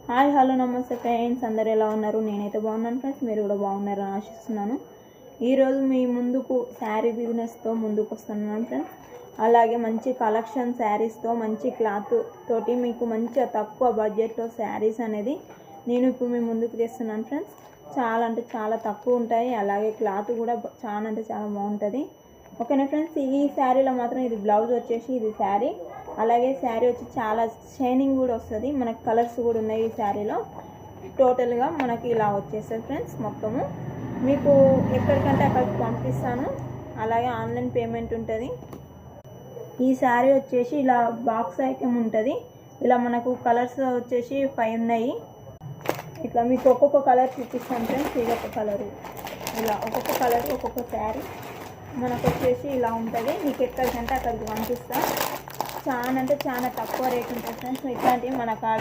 Hi hello నమస్తే friends, అందరు ఎలా ఉన్నారు? నేనైతే బాగున్నాను ఫ్రెండ్స్, మీరు కూడా బాగున్నారని ఆశిస్తున్నాను. ఈరోజు మీ ముందుకు శారీ బిజినెస్తో ముందుకు వస్తున్నాను ఫ్రెండ్స్. అలాగే మంచి కలెక్షన్ శారీస్తో, మంచి క్లాత్ తోటి మీకు మంచి తక్కువ బడ్జెట్లో శారీస్ అనేది నేను ఇప్పుడు మీ ముందుకు తెస్తున్నాను ఫ్రెండ్స్. చాలా అంటే చాలా తక్కువ ఉంటాయి, అలాగే క్లాత్ కూడా చాలా అంటే చాలా బాగుంటుంది. ఓకేనా ఫ్రెండ్స్, ఈ శారీలో మాత్రం ఇది బ్లౌజ్ వచ్చేసి ఇది శారీ, అలాగే శారీ వచ్చి చాలా షైనింగ్ కూడా వస్తుంది. మనకు కలర్స్ కూడా ఉన్నాయి ఈ శారీలో. టోటల్గా మనకి ఇలా వచ్చేస్తుంది ఫ్రెండ్స్. మొత్తము మీకు ఎక్కడికంటే అక్కడికి పంపిస్తాను, అలాగే ఆన్లైన్ పేమెంట్ ఉంటుంది. ఈ శారీ వచ్చేసి ఇలా బాక్స్ ఐటమ్ ఉంటుంది. ఇలా మనకు కలర్స్ వచ్చేసి 5 ఉన్నాయి. ఇట్లా మీకు ఒక్కొక్క కలర్ చూపిస్తాను ఫ్రెండ్స్. ఇది ఒక కలరు, ఇలా ఒక్కొక్క కలర్ ఒక్కొక్క శారీ మనకు వచ్చేసి ఇలా ఉంటుంది. మీకు ఎక్కడికంటే అక్కడికి పంపిస్తాను. చాలా అంటే చాలా తక్కువ రేట్ ఉంటుంది ఫ్రెండ్స్. ఇట్లాంటివి మన కాడ